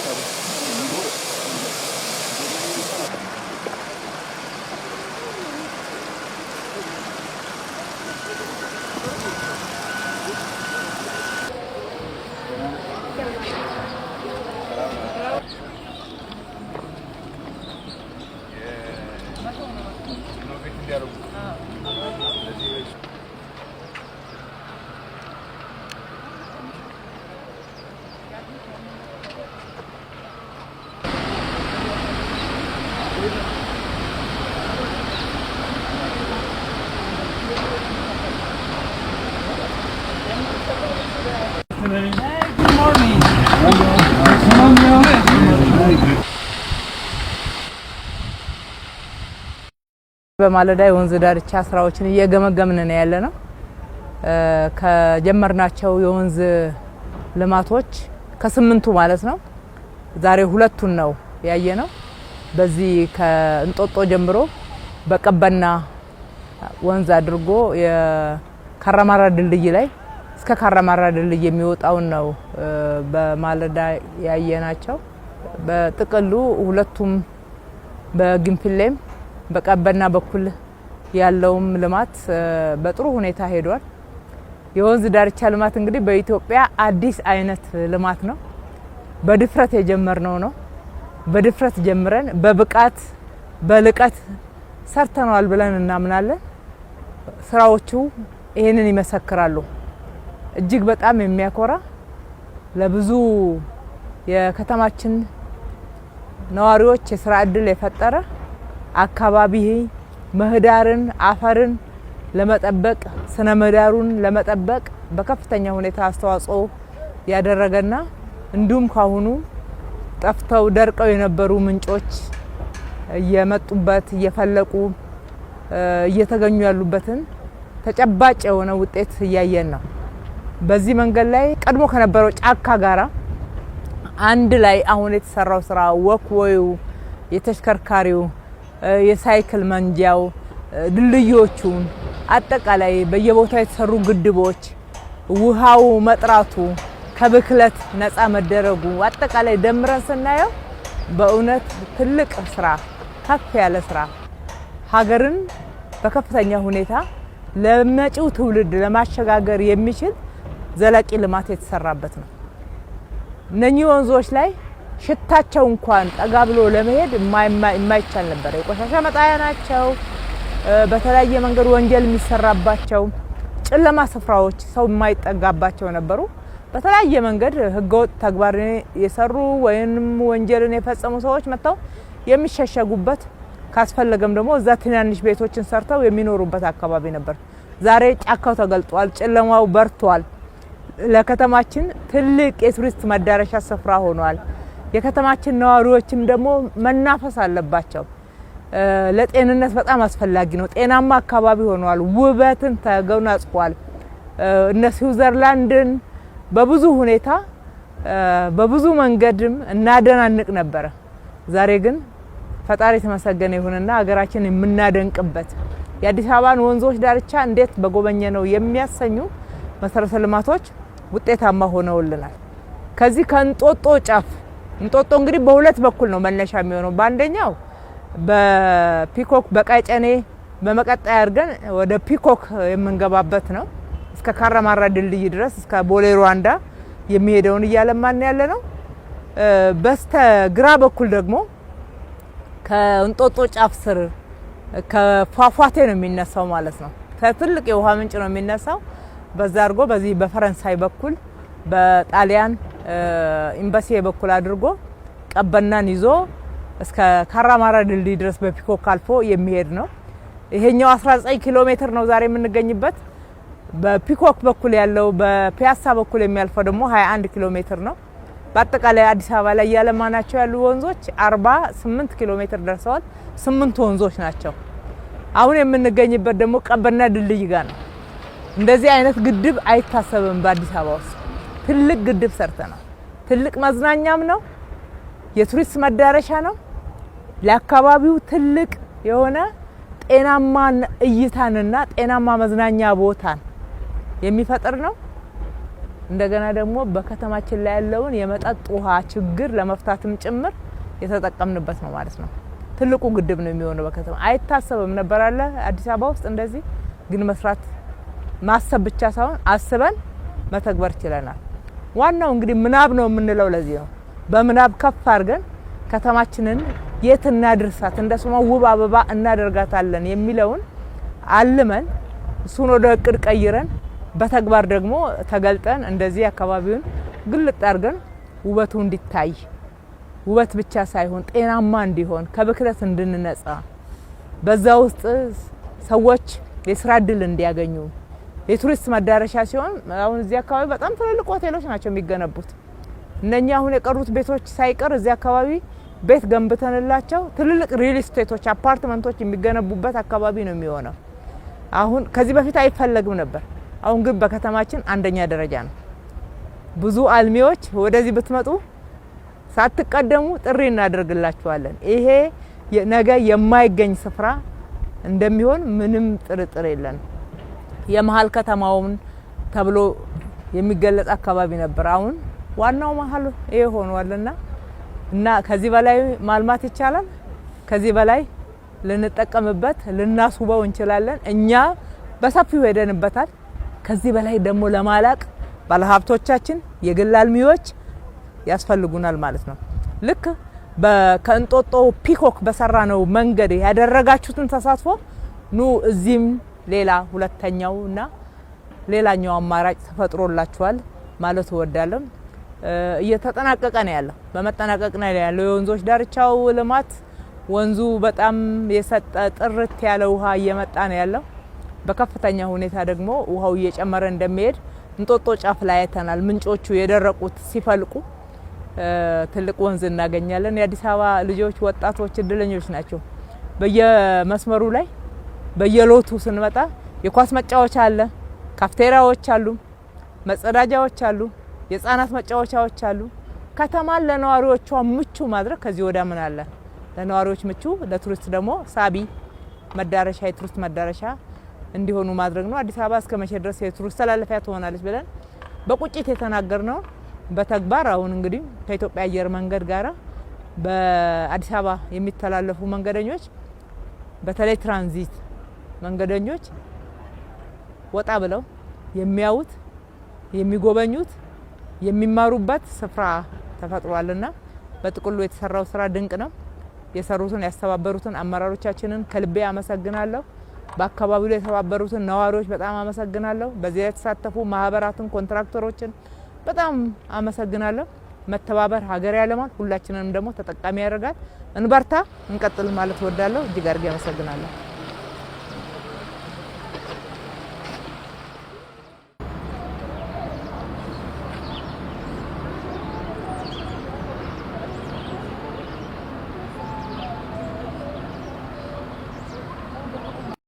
Good morning. በማለዳ የወንዝ ዳርቻ ስራዎችን እየገመገምን ነው ያለነው። ከጀመርናቸው የወንዝ ልማቶች ከስምንቱ ማለት ነው ዛሬ ሁለቱን ነው ያየነው። በዚህ ከእንጦጦ ጀምሮ በቀበና ወንዝ አድርጎ የካራማራ ድልድይ ላይ እስከ ካራማራ ድልድይ የሚወጣውን ነው በማለዳ ያየናቸው። በጥቅሉ ሁለቱም በግንፍሌም በቀበና በኩል ያለውም ልማት በጥሩ ሁኔታ ሄዷል። የወንዝ ዳርቻ ልማት እንግዲህ በኢትዮጵያ አዲስ አይነት ልማት ነው። በድፍረት የጀመርነው ነው። በድፍረት ጀምረን በብቃት በልቀት ሰርተናል ብለን እናምናለን። ስራዎቹ ይሄንን ይመሰክራሉ። እጅግ በጣም የሚያኮራ ለብዙ የከተማችን ነዋሪዎች የስራ እድል የፈጠረ አካባቢ ምህዳርን አፈርን ለመጠበቅ ስነ ምህዳሩን ለመጠበቅ በከፍተኛ ሁኔታ አስተዋጽኦ ያደረገና እንዲሁም ካሁኑ ጠፍተው ደርቀው የነበሩ ምንጮች እየመጡበት እየፈለቁ እየተገኙ ያሉበትን ተጨባጭ የሆነ ውጤት እያየን ነው። በዚህ መንገድ ላይ ቀድሞ ከነበረው ጫካ ጋራ አንድ ላይ አሁን የተሰራው ስራ ወክወዩ የተሽከርካሪው የሳይክል መንጃው ድልድዮቹን አጠቃላይ በየቦታው የተሰሩ ግድቦች ውሃው መጥራቱ ከብክለት ነፃ መደረጉ አጠቃላይ ደምረን ስናየው በእውነት ትልቅ ስራ ከፍ ያለ ስራ ሀገርን በከፍተኛ ሁኔታ ለመጪው ትውልድ ለማሸጋገር የሚችል ዘላቂ ልማት የተሰራበት ነው። እነኚህ ወንዞች ላይ ሽታቸው እንኳን ጠጋ ብሎ ለመሄድ የማይቻል ነበር። የቆሻሻ መጣያ ናቸው። በተለያየ መንገድ ወንጀል የሚሰራባቸው ጨለማ ስፍራዎች ሰው የማይጠጋባቸው ነበሩ። በተለያየ መንገድ ህገወጥ ተግባር የሰሩ ወይንም ወንጀልን የፈጸሙ ሰዎች መጥተው የሚሸሸጉበት ካስፈለገም ደግሞ እዛ ትናንሽ ቤቶችን ሰርተው የሚኖሩበት አካባቢ ነበር። ዛሬ ጫካው ተገልጧል፣ ጨለማው በርቷል። ለከተማችን ትልቅ የቱሪስት መዳረሻ ስፍራ ሆኗል። የከተማችን ነዋሪዎችም ደግሞ መናፈስ አለባቸው። ለጤንነት በጣም አስፈላጊ ነው። ጤናማ አካባቢ ሆኗል። ውበትን ተጎናጽፏል። እነ ስዊዘርላንድን በብዙ ሁኔታ በብዙ መንገድም እናደናንቅ ነበር። ዛሬ ግን ፈጣሪ የተመሰገነ ይሁንና ሀገራችን የምናደንቅበት የአዲስ አበባን ወንዞች ዳርቻ እንዴት በጎበኘ ነው የሚያሰኙ መሰረተ ልማቶች ውጤታማ ሆነውልናል። ከዚህ ከእንጦጦ ጫፍ እንጦጦ እንግዲህ በሁለት በኩል ነው መነሻ የሚሆነው። በአንደኛው በፒኮክ በቀጨኔ በመቀጣይ አድርገን ወደ ፒኮክ የምንገባበት ነው። እስከ ካራማራ ድልድይ ድረስ እስከ ቦሌ ሩዋንዳ የሚሄደውን እያለማን ያለ ነው። በስተ ግራ በኩል ደግሞ ከእንጦጦ ጫፍ ስር ከፏፏቴ ነው የሚነሳው ማለት ነው። ከትልቅ የውሃ ምንጭ ነው የሚነሳው። በዛ አድርጎ በዚህ በፈረንሳይ በኩል በጣሊያን ኤምባሲ በኩል አድርጎ ቀበናን ይዞ እስከ ካራማራ ድልድይ ድረስ በፒኮክ አልፎ የሚሄድ ነው። ይሄኛው 19 ኪሎ ሜትር ነው ዛሬ የምንገኝበት። በፒኮክ በኩል ያለው በፒያሳ በኩል የሚያልፈው ደግሞ 21 ኪሎ ሜትር ነው። በአጠቃላይ አዲስ አበባ ላይ ያለማናቸው ያሉ ወንዞች 48 ኪሎ ሜትር ደርሰዋል። 8 ወንዞች ናቸው። አሁን የምንገኝበት ደግሞ ቀበና ድልድይ ጋር ነው። እንደዚህ አይነት ግድብ አይታሰብም በአዲስ አበባ ውስጥ። ትልቅ ግድብ ሰርተናል። ትልቅ መዝናኛም ነው፣ የቱሪስት መዳረሻ ነው። ለአካባቢው ትልቅ የሆነ ጤናማ እይታንና ጤናማ መዝናኛ ቦታን የሚፈጥር ነው። እንደገና ደግሞ በከተማችን ላይ ያለውን የመጠጥ ውሃ ችግር ለመፍታትም ጭምር የተጠቀምንበት ነው ማለት ነው። ትልቁ ግድብ ነው የሚሆነው በከተማ አይታሰብም ነበር አለ አዲስ አበባ ውስጥ እንደዚህ ግን መስራት ማሰብ ብቻ ሳይሆን አስበን መተግበር ችለናል። ዋናው እንግዲህ ምናብ ነው የምንለው ለዚህ ነው። በምናብ ከፍ አድርገን ከተማችንን የት እናድርሳት እንደስሟ ውብ አበባ እናደርጋታለን የሚለውን አልመን እሱን ወደ እቅድ ቀይረን በተግባር ደግሞ ተገልጠን እንደዚህ አካባቢውን ግልጥ አድርገን ውበቱ እንዲታይ ውበት ብቻ ሳይሆን ጤናማ እንዲሆን ከብክለት እንድንነጻ በዛ ውስጥ ሰዎች የስራ እድል እንዲያገኙ የቱሪስት መዳረሻ ሲሆን አሁን እዚህ አካባቢ በጣም ትልልቅ ሆቴሎች ናቸው የሚገነቡት። እነኛ አሁን የቀሩት ቤቶች ሳይቀር እዚህ አካባቢ ቤት ገንብተንላቸው ትልልቅ ሪል ስቴቶች አፓርትመንቶች የሚገነቡበት አካባቢ ነው የሚሆነው። አሁን ከዚህ በፊት አይፈለግም ነበር። አሁን ግን በከተማችን አንደኛ ደረጃ ነው። ብዙ አልሚዎች ወደዚህ ብትመጡ ሳትቀደሙ ጥሪ እናደርግላችኋለን። ይሄ ነገ የማይገኝ ስፍራ እንደሚሆን ምንም ጥርጥር የለም። የመሃል ከተማውን ተብሎ የሚገለጽ አካባቢ ነበር። አሁን ዋናው መሃል ይሄ ሆኗልና እና ከዚህ በላይ ማልማት ይቻላል። ከዚህ በላይ ልንጠቀምበት ልናስውበው እንችላለን። እኛ በሰፊው ሄደንበታል። ከዚህ በላይ ደግሞ ለማላቅ ባለሀብቶቻችን የግል አልሚዎች ያስፈልጉናል ማለት ነው። ልክ ከእንጦጦ ፒኮክ በሰራነው መንገድ ያደረጋችሁትን ተሳትፎ ኑ እዚህም ሌላ ሁለተኛውና ሌላኛው አማራጭ ተፈጥሮላችኋል ማለት እወዳለሁ። እየተጠናቀቀ ነው ያለው፣ በመጠናቀቅ ነው ያለው የወንዞች ዳርቻው ልማት። ወንዙ በጣም የሰጠ ጥርት ያለ ውሃ እየመጣ ነው ያለው። በከፍተኛ ሁኔታ ደግሞ ውሃው እየጨመረ እንደሚሄድ እንጦጦ ጫፍ ላይ አይተናል። ምንጮቹ የደረቁት ሲፈልቁ ትልቅ ወንዝ እናገኛለን። የአዲስ አበባ ልጆች ወጣቶች እድለኞች ናቸው። በየመስመሩ ላይ በየሎቱ ስንመጣ የኳስ መጫወቻ አለ፣ ካፍቴሪያዎች አሉ፣ መጸዳጃዎች አሉ፣ የህፃናት መጫወቻዎች አሉ። ከተማን ለነዋሪዎቿ ምቹ ማድረግ ከዚህ ወዲያ ምን አለ? ለነዋሪዎች ምቹ፣ ለቱሪስት ደግሞ ሳቢ መዳረሻ የቱሪስት መዳረሻ እንዲሆኑ ማድረግ ነው። አዲስ አበባ እስከ መቼ ድረስ የቱሪስት ተላለፊያ ትሆናለች ብለን በቁጭት የተናገርነው በተግባር አሁን እንግዲህ ከኢትዮጵያ አየር መንገድ ጋራ በአዲስ አበባ የሚተላለፉ መንገደኞች በተለይ ትራንዚት መንገደኞች ወጣ ብለው የሚያዩት የሚጎበኙት የሚማሩበት ስፍራ ተፈጥሯልና በጥቅሉ የተሰራው ስራ ድንቅ ነው። የሰሩትን ያስተባበሩትን አመራሮቻችንን ከልቤ አመሰግናለሁ። በአካባቢው ላይ የተባበሩትን ነዋሪዎች በጣም አመሰግናለሁ። በዚህ የተሳተፉ ማህበራትን ኮንትራክተሮችን በጣም አመሰግናለሁ። መተባበር ሀገር ያለማል፣ ሁላችንንም ደግሞ ተጠቃሚ ያደርጋል። እንበርታ፣ እንቀጥል ማለት እወዳለሁ። እጅግ አድርጌ አመሰግናለሁ።